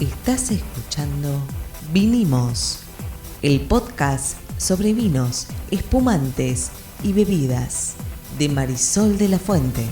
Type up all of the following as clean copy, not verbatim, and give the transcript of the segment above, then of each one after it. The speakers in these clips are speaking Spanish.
Estás escuchando Vinimos, el podcast sobre vinos, espumantes y bebidas de Marisol de la Fuente.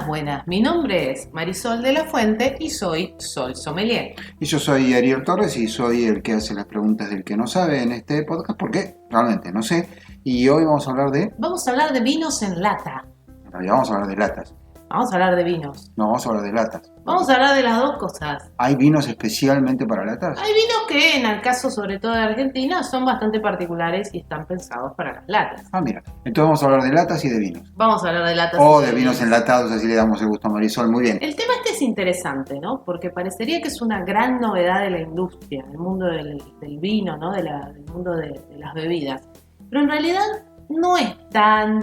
Buenas. Mi nombre es Marisol de la Fuente y soy Sol Sommelier. Y yo soy Ariel Torres y soy el que hace las preguntas del que no sabe en este podcast, porque realmente no sé. Y hoy vamos a hablar de... Vamos a hablar de vinos en lata. En realidad vamos a hablar de latas. Vamos a hablar de vinos. No, vamos a hablar de latas. Vamos a hablar de las dos cosas. ¿Hay vinos especialmente para latas? Hay vinos que, en el caso sobre todo de Argentina, son bastante particulares y están pensados para las latas. Ah, mira. Entonces vamos a hablar de latas y de vinos. Vamos a hablar de latas. O de vinos enlatados, así le damos el gusto a Marisol. Muy bien. El tema este es interesante, ¿no? Porque parecería que es una gran novedad de la industria, el mundo del vino, ¿no? Del mundo de las bebidas. Pero en realidad no es tan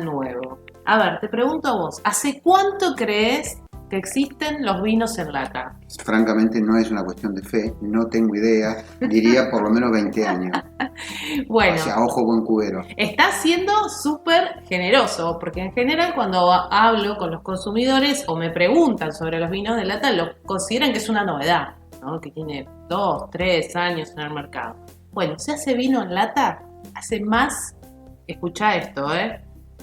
nuevo. A ver, te pregunto a vos, ¿hace cuánto crees que existen los vinos en lata? Francamente no es una cuestión de fe, no tengo idea. Diría por lo menos 20 años. Bueno, O sea, ojo buen cubero. está siendo súper generoso, porque en general cuando hablo con los consumidores o me preguntan sobre los vinos de lata, lo consideran que es una novedad, ¿no? Que tiene 2, 3 años en el mercado. Bueno, se hace vino en lata hace más, escuchá esto,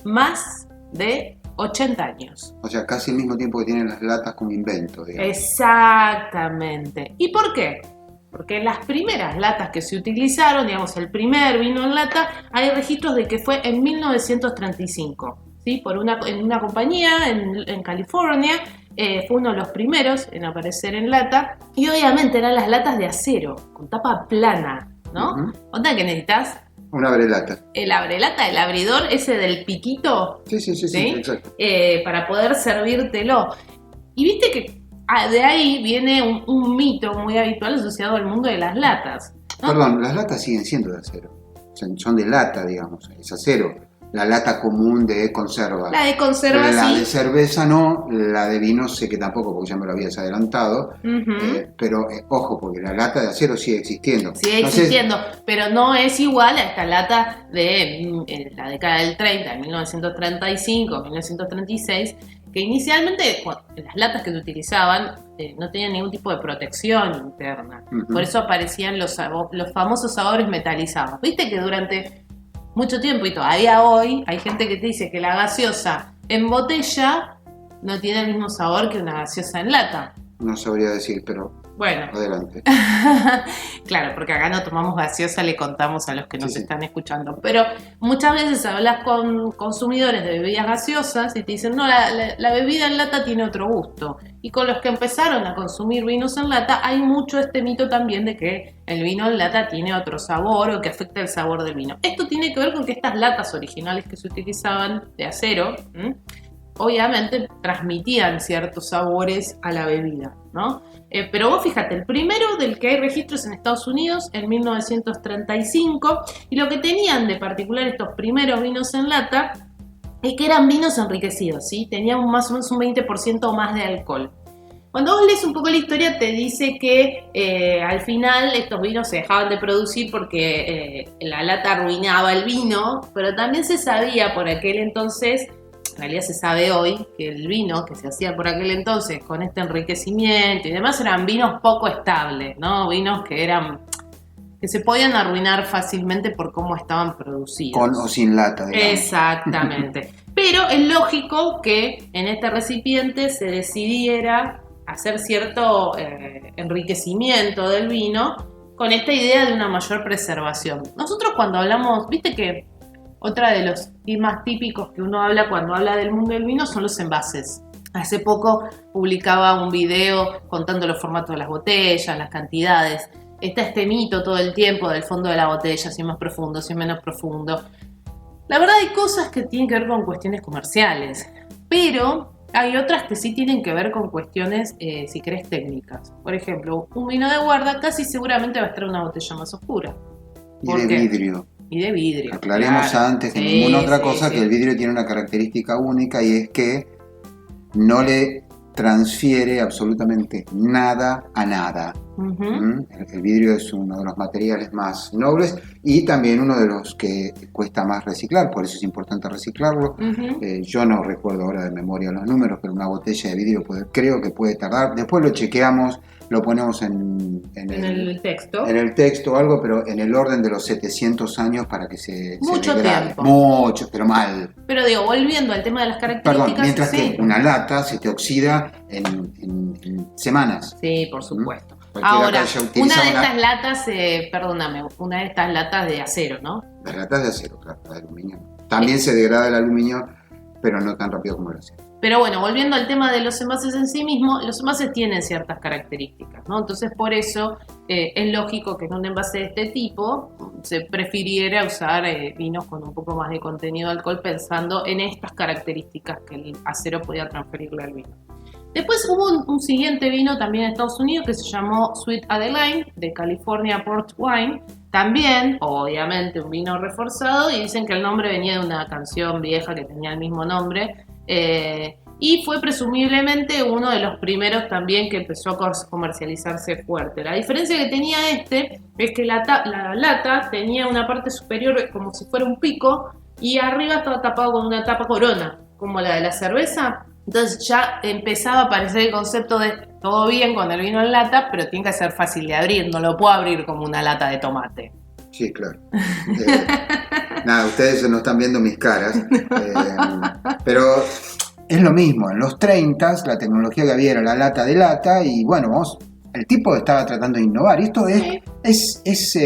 más de 80 años. O sea, casi el mismo tiempo que tienen las latas como invento, digamos. Exactamente. ¿Y por qué? Porque las primeras latas que se utilizaron, digamos, el primer vino en lata, hay registros de que fue en 1935, ¿sí? En una compañía en California, fue uno de los primeros en aparecer en lata, y obviamente eran las latas de acero, con tapa plana, ¿no? Uh-huh. Onda que necesitas Un abrelata. el abrelata, el abridor ese del piquito. Sí, exacto. Para poder servírtelo. Y viste que de ahí viene un mito muy habitual asociado al mundo de las latas, ¿no? Perdón, las latas siguen siendo de acero. O sea, son de lata, digamos, es acero. La lata común de conserva. La de conserva La sí. de cerveza no, la de vino sé que tampoco, porque ya me lo habías adelantado. Uh-huh. Pero ojo, porque la lata de acero sigue existiendo. Sigue existiendo, pero no es igual a esta lata de la década del 30, de 1935, 1936, que inicialmente las latas que se utilizaban no tenían ningún tipo de protección interna. Uh-huh. Por eso aparecían los famosos sabores metalizados. Viste que durante mucho tiempo y todavía hoy hay gente que te dice que la gaseosa en botella no tiene el mismo sabor que una gaseosa en lata. No sabría decir, pero Bueno, adelante. claro, porque acá no tomamos gaseosa, le contamos a los que nos Sí. están escuchando. Pero muchas veces hablas con consumidores de bebidas gaseosas y te dicen, no, la bebida en lata tiene otro gusto. Y con los que empezaron a consumir vinos en lata, hay mucho este mito también de que el vino en lata tiene otro sabor o que afecta el sabor del vino. Esto tiene que ver con que estas latas originales que se utilizaban de acero, obviamente transmitían ciertos sabores a la bebida, ¿no? Pero vos fíjate, el primero del que hay registros en Estados Unidos en 1935, y lo que tenían de particular estos primeros vinos en lata es que eran vinos enriquecidos, ¿sí? Tenían más o menos un 20% más de alcohol. Cuando vos lees un poco la historia te dice que al final estos vinos se dejaban de producir porque la lata arruinaba el vino, pero también se sabía por aquel entonces, en realidad se sabe hoy, que el vino que se hacía por aquel entonces con este enriquecimiento y demás eran vinos poco estables, ¿no? Vinos que se podían arruinar fácilmente por cómo estaban producidos. Con o sin lata, digamos. Exactamente. Pero es lógico que en este recipiente se decidiera hacer cierto enriquecimiento del vino con esta idea de una mayor preservación. Nosotros cuando hablamos, viste que otra de los temas típicos que uno habla cuando habla del mundo del vino son los envases. Hace poco publicaba un video contando los formatos de las botellas, las cantidades. Está este mito todo el tiempo del fondo de la botella, si es más profundo, si es menos profundo. La verdad hay cosas que tienen que ver con cuestiones comerciales, pero hay otras que sí tienen que ver con cuestiones, si querés, técnicas. Por ejemplo, un vino de guarda casi seguramente va a estar en una botella más oscura. Y de vidrio. Y de vidrio. Aclaremos antes que ninguna otra cosa que el vidrio tiene una característica única y es que no le transfiere absolutamente nada a nada. El vidrio es uno de los materiales más nobles y también uno de los que cuesta más reciclar, por eso es importante reciclarlo. Yo no recuerdo ahora de memoria los números, pero una botella de vidrio creo que puede tardar, después lo chequeamos, lo ponemos en el texto. En el texto o algo, pero en el orden de los 700 años para que se degrade. Tiempo. Mucho, pero mal. Pero digo, volviendo al tema de las características... Perdón, mientras que una lata se te oxida en semanas. Sí, por supuesto. Ahora, una de estas latas, una de estas latas de acero, ¿no? Las latas de acero, claro, de aluminio. También se degrada el aluminio, pero no tan rápido como el acero. Pero bueno, volviendo al tema de los envases en sí mismos, los envases tienen ciertas características, ¿no? Entonces, por eso es lógico que en un envase de este tipo se prefiriera usar vinos con un poco más de contenido de alcohol, pensando en estas características que el acero podía transferirle al vino. Después hubo un siguiente vino también en Estados Unidos que se llamó Sweet Adeline, de California Port Wine. También, obviamente, un vino reforzado, y dicen que el nombre venía de una canción vieja que tenía el mismo nombre. Y fue presumiblemente uno de los primeros también que empezó a comercializarse fuerte. La diferencia que tenía es que la lata tenía una parte superior como si fuera un pico y arriba estaba tapado con una tapa corona, como la de la cerveza. Entonces ya empezaba a aparecer el concepto de todo bien con el vino en lata, pero tiene que ser fácil de abrir, no lo puedo abrir como una lata de tomate. Sí, claro. Nada, ustedes no están viendo mis caras, pero es lo mismo. En los 30 la tecnología que había era la lata de lata y bueno, el tipo estaba tratando de innovar. Y esto es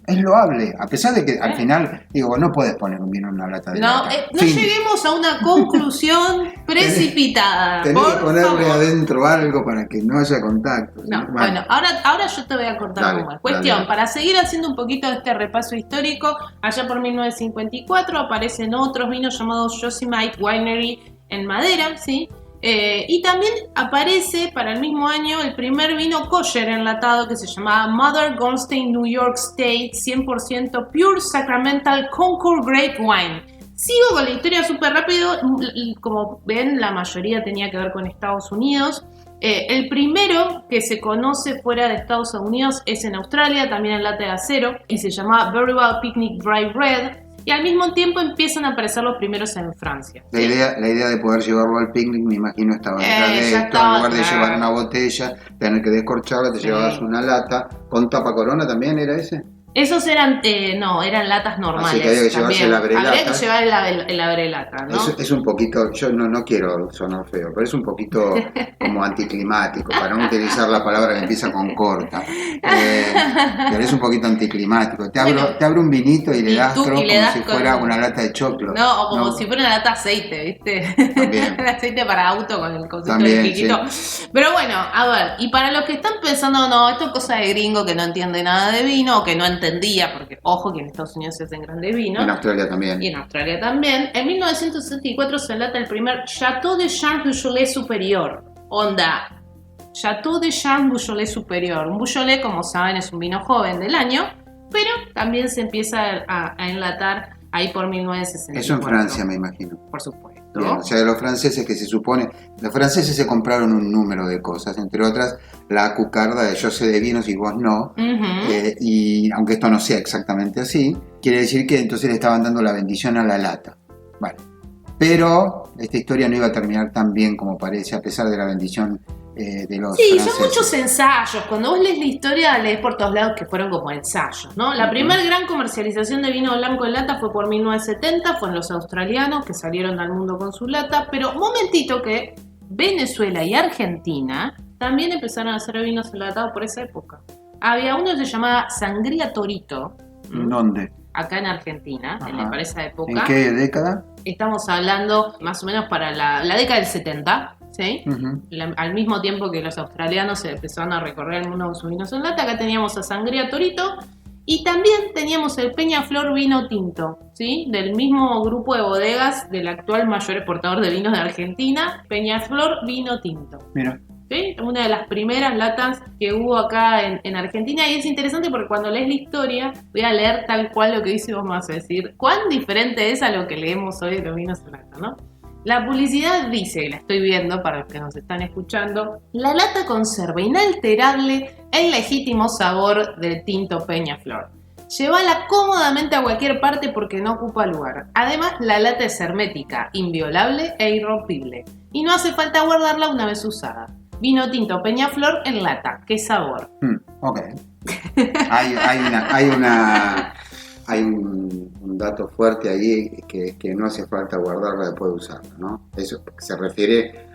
loable, a pesar de que al final, digo, no puedes poner un vino en una lata de lata. No lleguemos a una conclusión precipitada. Tenés que ponerle adentro algo para que no haya contacto. No, bueno, ahora yo te voy a cortar un cuestión. Para seguir haciendo un poquito de este repaso histórico, allá por 1954 aparecen otros vinos llamados Yosemite Winery en madera, ¿sí? Y también aparece para el mismo año el primer vino kosher enlatado que se llamaba Mother Goldstein New York State 100% Pure Sacramental Concord Grape Wine. Sigo con la historia súper rápido. Como ven, la mayoría tenía que ver con Estados Unidos. El primero que se conoce fuera de Estados Unidos es en Australia, también en lata de acero, y se llamaba Burial Picnic Dry Red. Y al mismo tiempo empiezan a aparecer los primeros en Francia. La idea de poder llevarlo al picnic, me imagino, estaba detrás de esto. En lugar de llevar una botella, tener que descorcharla, te llevabas una lata con tapa corona, ¿también era ese? Esos eran latas normales. Así que había que llevarse el abrelata. Habría que llevar el abrelata, ¿no? Es un poquito, yo no quiero sonar feo, pero es un poquito como anticlimático, para no utilizar la palabra que empieza con corta. Pero es un poquito anticlimático. Te abro un vinito y le das como si fuera una lata de choclo. No, o como si fuera una lata de aceite, ¿viste? También. El aceite para auto con el cosito de piquito. Sí. Pero bueno, a ver, y para los que están pensando, no, esto es cosa de gringo que no entiende nada de vino, o que no entendía, porque ojo que en Estados Unidos se hacen grandes vinos. En Australia también. Y en Australia también. En 1964 se enlata el primer Chateau de Charles Beaujolais Superior. Onda, Chateau de Charles Beaujolais Superior. Un Beaujolais, como saben, es un vino joven del año, pero también se empieza a enlatar ahí por 1964. Eso en Francia, me imagino. Por supuesto. Bien, o sea, los franceses se compraron un número de cosas, entre otras la cucarda de yo sé de vinos y vos no, y aunque esto no sea exactamente así, quiere decir que entonces le estaban dando la bendición a la lata. Bueno, pero esta historia no iba a terminar tan bien como parece, a pesar de la bendición de los franceses. Son muchos ensayos. Cuando vos lees la historia, lees por todos lados que fueron como ensayos, ¿no? La primera gran comercialización de vino blanco en lata fue por 1970, fueron los australianos que salieron al mundo con su lata, pero momentito que Venezuela y Argentina también empezaron a hacer vinos enlatados por esa época. Había uno que se llamaba Sangría Torito. ¿Dónde? Acá en Argentina, para esa época. ¿En qué década? Estamos hablando más o menos para la década del 70, ¿sí? Al mismo tiempo que los australianos se empezaron a recorrer el mundo con sus vinos en lata, acá teníamos a Sangría Torito y también teníamos el Peñaflor Vino Tinto, ¿sí? Del mismo grupo de bodegas del actual mayor exportador de vinos de Argentina, Peñaflor Vino Tinto. Mira. ¿Sí? Una de las primeras latas que hubo acá en Argentina, y es interesante porque cuando lees la historia voy a leer tal cual lo que dice y vos me vas a decir cuán diferente es a lo que leemos hoy de los vinos en lata, ¿no? La publicidad dice, y la estoy viendo para los que nos están escuchando, la lata conserva inalterable el legítimo sabor del tinto Peñaflor. Llévala cómodamente a cualquier parte porque no ocupa lugar. Además, la lata es hermética, inviolable e irrompible. Y no hace falta guardarla una vez usada. Vino tinto Peñaflor en lata. ¿Qué sabor? Ok. Hay un dato fuerte ahí que no hace falta guardarla después de usarla, ¿no? Eso se refiere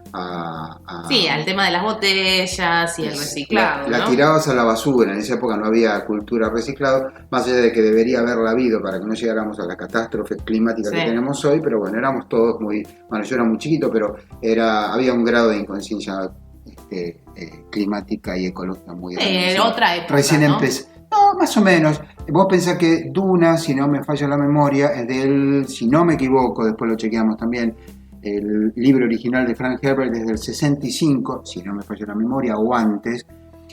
Sí, al tema de las botellas y el reciclado, la ¿no? tirabas a la basura, en esa época no había cultura reciclado, más allá de que debería haberla habido para que no llegáramos a la catástrofe climática que tenemos hoy, pero bueno, éramos todos yo era muy chiquito, pero había un grado de inconsciencia climática y ecológica muy grande. Otra época, recién ¿no? empecé. No, más o menos. Vos pensás que Duna, si no me falla la memoria, es si no me equivoco, después lo chequeamos también, el libro original de Frank Herbert desde el 65, si no me falla la memoria, o antes,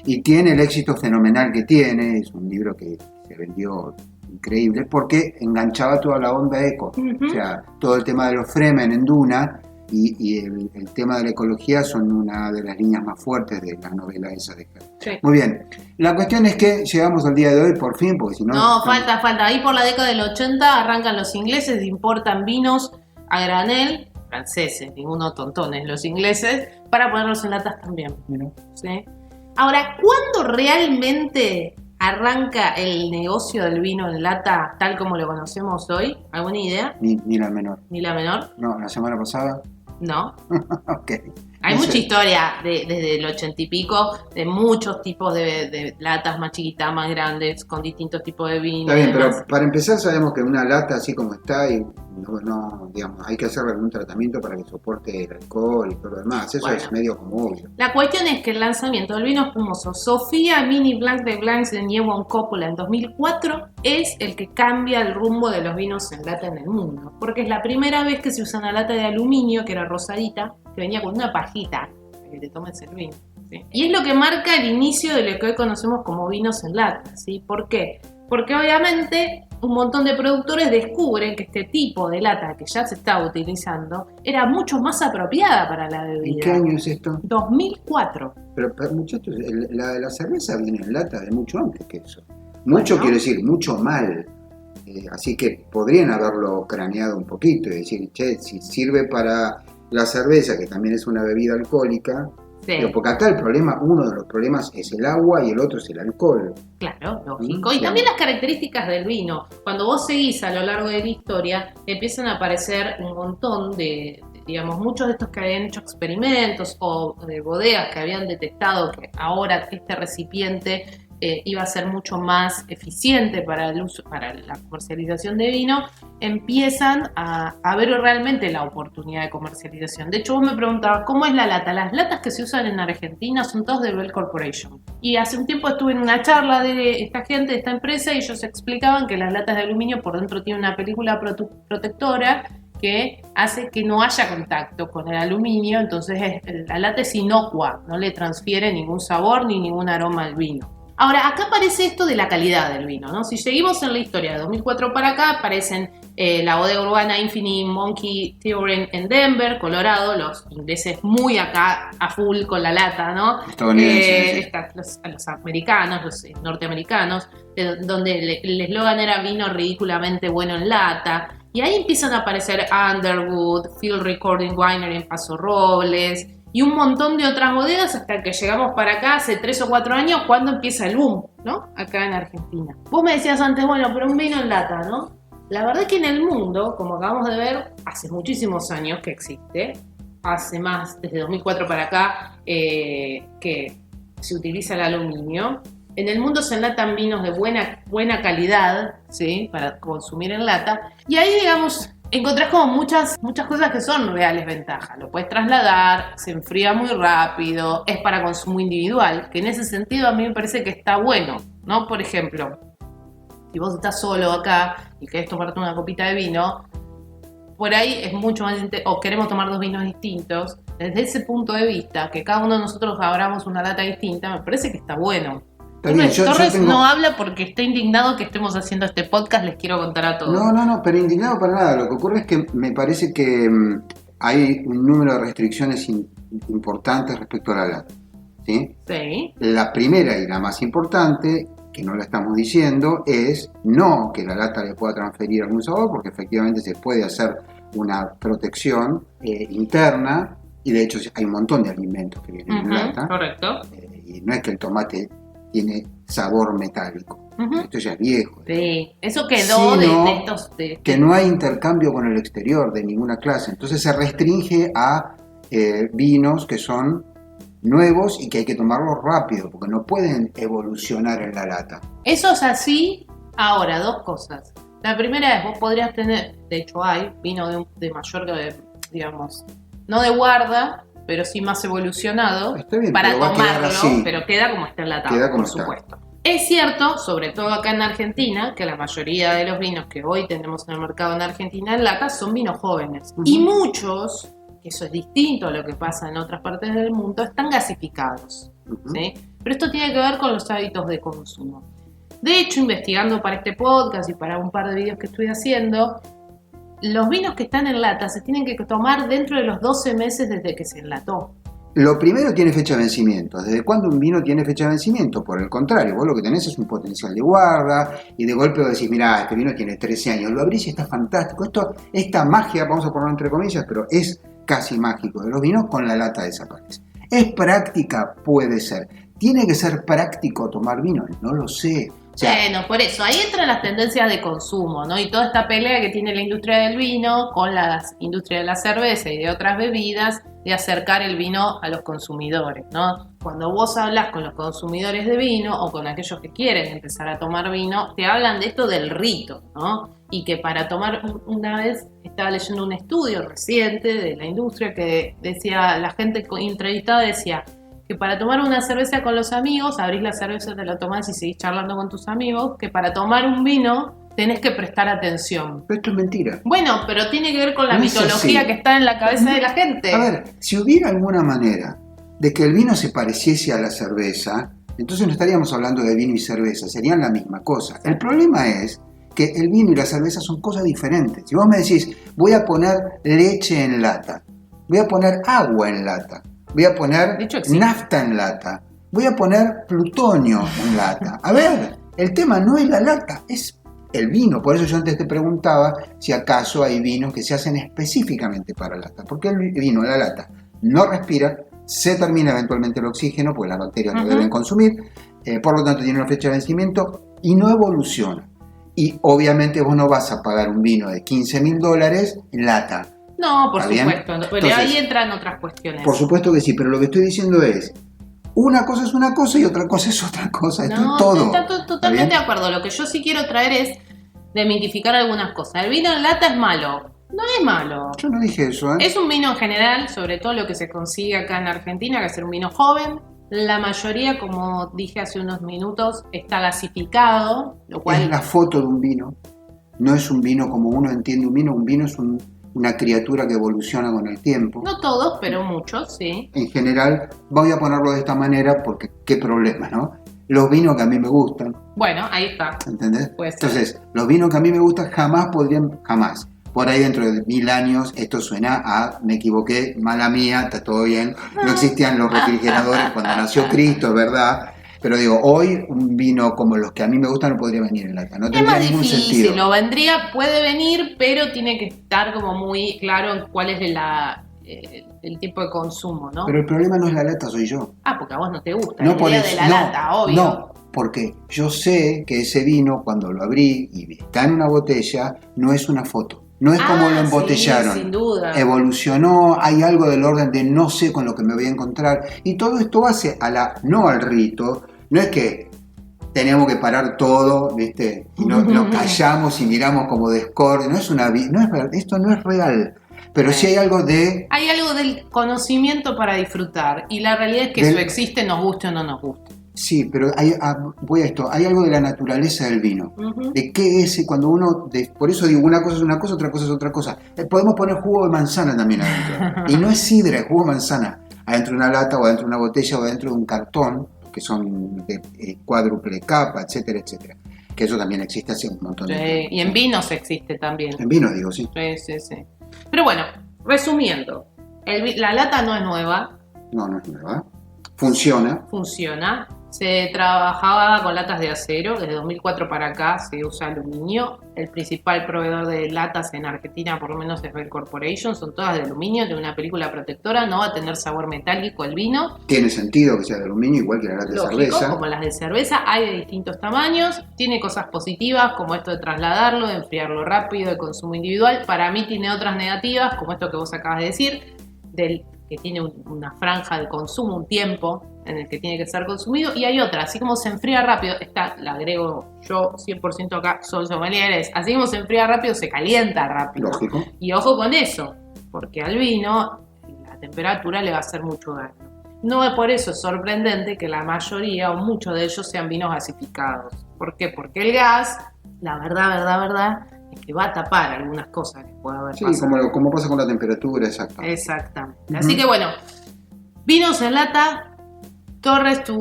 y tiene el éxito fenomenal que tiene. Es un libro que se vendió increíble porque enganchaba toda la onda eco. O sea, todo el tema de los Fremen en Duna y el tema de la ecología son una de las líneas más fuertes de la novela esa de Herbert. Sí. Muy bien, la cuestión es que llegamos al día de hoy por fin, porque si no... No, falta. Ahí por la década del 80 arrancan los ingleses, importan vinos a granel, franceses, ninguno tontones, los ingleses, para ponerlos en latas también. ¿Sí? Ahora, ¿cuándo realmente arranca el negocio del vino en lata tal como lo conocemos hoy? ¿Alguna idea? Ni la menor. ¿Ni la menor? No, la semana pasada. No. Ok. Hay No mucha sé. historia desde el 80 y pico, de muchos tipos de latas más chiquitas, más grandes, con distintos tipos de vino. Está bien, y demás. pero para empezar sabemos que una lata así como está, y no, digamos, hay que hacerle algún tratamiento para que soporte el alcohol y todo lo demás. Eso Bueno. es medio como obvio. La cuestión es que el lanzamiento del vino espumoso Sofía Mini Blanc de Blancs de Niewon Coppola en 2004 es el que cambia el rumbo de los vinos en lata en el mundo, porque es la primera vez que se usa una lata de aluminio que era rosadita, que venía con una pajita para que te tomes el vino, ¿sí? Y es lo que marca el inicio de lo que hoy conocemos como vinos en lata, ¿sí? ¿Por qué? Porque obviamente un montón de productores descubren que este tipo de lata que ya se estaba utilizando era mucho más apropiada para la bebida. ¿En qué año es esto? 2004. Pero muchachos, la cerveza viene en lata de mucho antes que eso. Mucho, Bueno. quiero decir, mucho mal. Así que podrían haberlo craneado un poquito y decir, che, si sirve para la cerveza, que también es una bebida alcohólica, Sí, pero porque acá uno de los problemas es el agua y el otro es el alcohol. claro, lógico. Y Claro. también las características del vino. Cuando vos seguís a lo largo de la historia, empiezan a aparecer un montón digamos, muchos de estos que habían hecho experimentos o de bodegas que habían detectado que ahora este recipiente iba a ser mucho más eficiente para el uso, para la comercialización de vino, empiezan a ver realmente la oportunidad de comercialización. De hecho, vos me preguntabas, ¿cómo es la lata? Las latas que se usan en Argentina son todas de Bell Corporation. Y hace un tiempo estuve en una charla de esta gente, de esta empresa, y ellos explicaban que las latas de aluminio por dentro tienen una película protectora que hace que no haya contacto con el aluminio, entonces la lata es inocua, no le transfiere ningún sabor ni ningún aroma al vino. Ahora, acá aparece esto de la calidad del vino, ¿no? Si seguimos en la historia de 2004 para acá, aparecen la bodega urbana Infinite Monkey Theory en Denver, Colorado, los ingleses muy acá a full con la lata, ¿no? Estadounidenses. Los americanos, los norteamericanos, donde el eslogan era vino ridículamente bueno en lata. Y ahí empiezan a aparecer Underwood, Field Recording Winery en Paso Robles y un montón de otras bodegas hasta que llegamos para acá hace 3 o 4 años cuando empieza el boom, ¿no? Acá en Argentina. Vos me decías antes, bueno, pero un vino en lata, ¿no? La verdad es que en el mundo, como acabamos de ver, hace muchísimos años que existe, hace más, desde 2004 para acá, que se utiliza el aluminio. En el mundo se enlatan vinos de buena calidad, ¿sí? Para consumir en lata. Y ahí, digamos, encontrás como muchas cosas que son reales ventajas. Lo puedes trasladar, se enfría muy rápido, es para consumo individual, que en ese sentido a mí me parece que está bueno, ¿no? Por ejemplo, si vos estás solo acá y querés tomarte una copita de vino, por ahí es mucho más o queremos tomar 2 vinos distintos, desde ese punto de vista, que cada uno de nosotros abramos una lata distinta, me parece que está bueno. Torres no habla porque está indignado que estemos haciendo este podcast, les quiero contar a todos. No, pero indignado para nada. Lo que ocurre es que me parece que hay un número de restricciones importantes respecto a la lata. ¿Sí? Sí. La primera y la más importante, que no la estamos diciendo, es no que la lata le pueda transferir algún sabor, porque efectivamente se puede hacer una protección interna, y de hecho hay un montón de alimentos que vienen en lata. Correcto. Y no es que el tomate tiene sabor metálico. Esto ya es viejo. Sí, eso quedó de estos... Que no hay intercambio con el exterior de ninguna clase. Entonces se restringe a vinos que son nuevos y que hay que tomarlos rápido, porque no pueden evolucionar en la lata. Eso es así. Ahora, dos cosas. La primera es, vos podrías tener, de hecho hay, vino de mayor, digamos, no de guarda, pero sí más evolucionado, está bien, para tomarlo, así. Pero queda como está enlatado, por supuesto. Es cierto, sobre todo acá en Argentina, que la mayoría de los vinos que hoy tenemos en el mercado en Argentina en lata son vinos jóvenes. Y muchos, que eso es distinto a lo que pasa en otras partes del mundo, están gasificados. ¿Sí? Pero esto tiene que ver con los hábitos de consumo. De hecho, investigando para este podcast y para un par de videos que estoy haciendo, los vinos que están en lata se tienen que tomar dentro de los 12 meses desde que se enlató. Lo primero tiene fecha de vencimiento. ¿Desde cuándo un vino tiene fecha de vencimiento? Por el contrario, vos lo que tenés es un potencial de guarda y de golpe vos decís, mirá, este vino tiene 13 años, lo abrís y está fantástico. Esta magia, vamos a ponerlo entre comillas, pero es casi mágico de los vinos, con la lata desaparece. ¿Es práctica? Puede ser. ¿Tiene que ser práctico tomar vino? No lo sé. O sea, bueno, por eso, ahí entran las tendencias de consumo, ¿no? Y toda esta pelea que tiene la industria del vino con la industria de la cerveza y de otras bebidas, de acercar el vino a los consumidores, ¿no? Cuando vos hablas con los consumidores de vino o con aquellos que quieren empezar a tomar vino, te hablan de esto del rito, ¿no? Y que para tomar, una vez estaba leyendo un estudio reciente de la industria que decía, la gente entrevistada decía que para tomar una cerveza con los amigos, abrís la cerveza, te la tomás y seguís charlando con tus amigos, que para tomar un vino tenés que prestar atención. Pero esto es mentira. Bueno, pero tiene que ver con la mitología que está en la cabeza de la gente. A ver, si hubiera alguna manera de que el vino se pareciese a la cerveza, entonces no estaríamos hablando de vino y cerveza, serían la misma cosa. El problema es que el vino y la cerveza son cosas diferentes. Si vos me decís, voy a poner leche en lata, voy a poner agua en lata, voy a poner nafta en lata, voy a poner plutonio en lata. A ver, el tema no es la lata, es el vino. Por eso yo antes te preguntaba si acaso hay vinos que se hacen específicamente para lata. Porque el vino, la lata, no respira, se termina eventualmente el oxígeno, porque las bacterias lo deben consumir, por lo tanto tiene una fecha de vencimiento y no evoluciona. Y obviamente vos no vas a pagar un vino de $15,000 en lata. No, por supuesto, pero ahí entran otras cuestiones. Por supuesto que sí, pero lo que estoy diciendo es, una cosa es una cosa y otra cosa es otra cosa. Esto es todo. Estoy totalmente de acuerdo. Lo que yo sí quiero traer es desmitificar algunas cosas. El vino en lata es malo. No es malo. Yo no dije eso, ¿eh? Es un vino en general, sobre todo lo que se consigue acá en Argentina, que es un vino joven. La mayoría, como dije hace unos minutos, está gasificado, lo cual... Es la foto de un vino. No es un vino como uno entiende un vino. Un vino es una criatura que evoluciona con el tiempo. No todos, pero muchos, sí. En general, voy a ponerlo de esta manera porque qué problema, ¿no? Los vinos que a mí me gustan. Bueno, ahí está. ¿Entendés? Entonces, los vinos que a mí me gustan jamás. Por ahí dentro de 1000 años, esto suena a, me equivoqué, mala mía, está todo bien. No existían los refrigeradores cuando nació Cristo, es verdad. Pero digo, hoy un vino como los que a mí me gustan no podría venir en lata. No tendría ningún sentido. Es más difícil, lo vendría, puede venir, pero tiene que estar como muy claro en cuál es el tipo de consumo, ¿no? Pero el problema no es la lata, soy yo. Porque a vos no te gusta la idea de la lata, obvio. No, porque yo sé que ese vino, cuando lo abrí y está en una botella, no es una foto. No es como lo embotellaron. Sí, sin duda. Evolucionó, hay algo del orden de no sé con lo que me voy a encontrar. Y todo esto hace no al rito. No es que tenemos que parar todo, ¿viste? Y nos callamos y miramos como discordia. Esto no es real. Pero sí hay algo de... Hay algo del conocimiento para disfrutar. Y la realidad es que eso existe, nos guste o no nos guste. Sí, pero voy a esto. Hay algo de la naturaleza del vino. De qué es cuando uno... por eso digo, una cosa es una cosa, otra cosa es otra cosa. Podemos poner jugo de manzana también adentro. Y no es sidra, es jugo de manzana. Adentro de una lata o adentro de una botella o adentro de un cartón, que son de cuádruple capa, etcétera, etcétera. Que eso también existe hace un montón de tiempo. Y en vinos existe también. En vinos, digo, sí. Sí. Pero bueno, Resumiendo, la lata no es nueva. No es nueva. Funciona. Se trabajaba con latas de acero, desde 2004 para acá se usa aluminio. El principal proveedor de latas en Argentina, por lo menos, es Bell Corporation. Son todas de aluminio, tiene una película protectora, no va a tener sabor metálico el vino. Tiene sentido que sea de aluminio, igual que la lata de cerveza. Como las de cerveza, hay de distintos tamaños. Tiene cosas positivas, como esto de trasladarlo, de enfriarlo rápido, de consumo individual. Para mí tiene otras negativas, como esto que vos acabas de decir, que tiene una franja de consumo, un tiempo en el que tiene que ser consumido, y hay otra, así como se enfría rápido, esta la agrego yo 100% acá, soy sommelier, así como se enfría rápido, se calienta rápido. Lógico. Y ojo con eso, porque al vino la temperatura le va a hacer mucho daño. No es por eso sorprendente que la mayoría o muchos de ellos sean vinos gasificados. ¿Por qué? Porque el gas, la verdad, es que va a tapar algunas cosas que puede haber pasado. Sí, como pasa con la temperatura, Exactamente. Así que bueno, vinos en lata. Torres, tu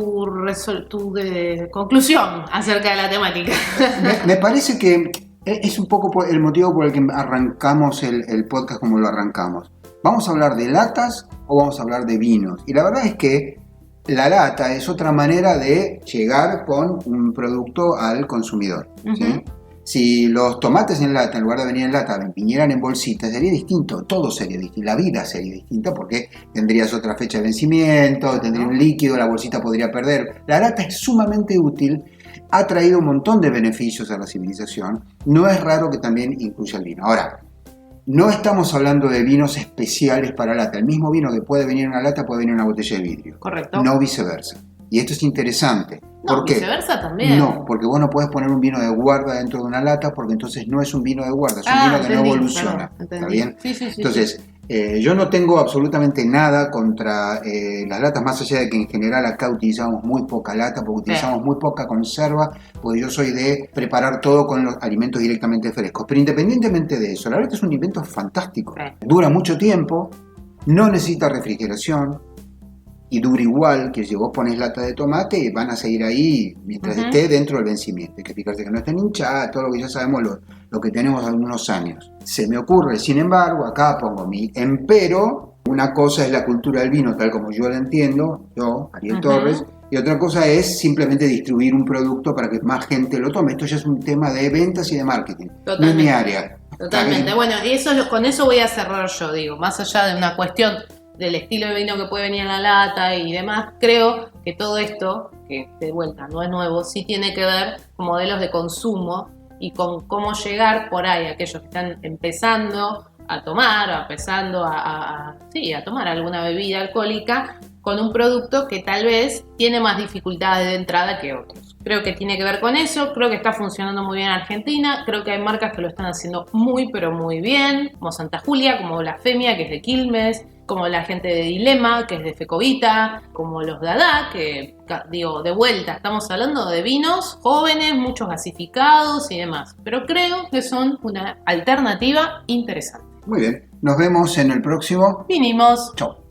conclusión acerca de la temática. Me parece que es un poco el motivo por el que arrancamos el podcast como lo arrancamos. ¿Vamos a hablar de latas o vamos a hablar de vinos? Y la verdad es que la lata es otra manera de llegar con un producto al consumidor. Uh-huh. ¿Sí? Si los tomates en lata, en lugar de venir en lata, vinieran en bolsitas, sería distinto, todo sería distinto, la vida sería distinta porque tendrías otra fecha de vencimiento, tendría un líquido, la bolsita podría perder. La lata es sumamente útil, ha traído un montón de beneficios a la civilización, no es raro que también incluya el vino. Ahora, no estamos hablando de vinos especiales para lata, el mismo vino que puede venir en una lata puede venir en una botella de vidrio. Correcto. No viceversa. Y esto es interesante. No, ¿por qué? Viceversa también. No, porque vos no podés poner un vino de guarda dentro de una lata porque entonces no es un vino de guarda, es un vino que no evoluciona. ¿Está bien? Sí. Entonces, yo no tengo absolutamente nada contra las latas, más allá de que en general acá utilizamos muy poca lata, porque utilizamos muy poca conserva, porque yo soy de preparar todo con los alimentos directamente frescos. Pero independientemente de eso, la lata es un invento fantástico. Dura mucho tiempo, no necesita refrigeración, y dura igual, que si vos pones lata de tomate van a seguir ahí mientras esté dentro del vencimiento. Hay que fijarse que no estén hinchadas, todo lo que ya sabemos, lo que tenemos algunos años. Se me ocurre, sin embargo, acá pongo mi empero. Una cosa es la cultura del vino tal como yo la entiendo, yo, Ariel Torres, y otra cosa es simplemente distribuir un producto para que más gente lo tome. Esto ya es un tema de ventas y de marketing. Totalmente. No es mi área. Totalmente. Bueno, y con eso voy a cerrar yo, digo, más allá de una cuestión del estilo de vino que puede venir en la lata y demás, creo que todo esto, que de vuelta no es nuevo, sí tiene que ver con modelos de consumo y con cómo llegar por ahí a aquellos que están empezando a tomar, a tomar alguna bebida alcohólica con un producto que tal vez tiene más dificultades de entrada que otros. Creo que tiene que ver con eso, creo que está funcionando muy bien en Argentina, creo que hay marcas que lo están haciendo muy pero muy bien, como Santa Julia, como Blasfemia, que es de Quilmes, como la gente de Dilema, que es de Fecovita, como los Dada, que digo, de vuelta, estamos hablando de vinos jóvenes, muchos gasificados y demás, pero creo que son una alternativa interesante. Muy bien, nos vemos en el próximo. Vinimos. Chau.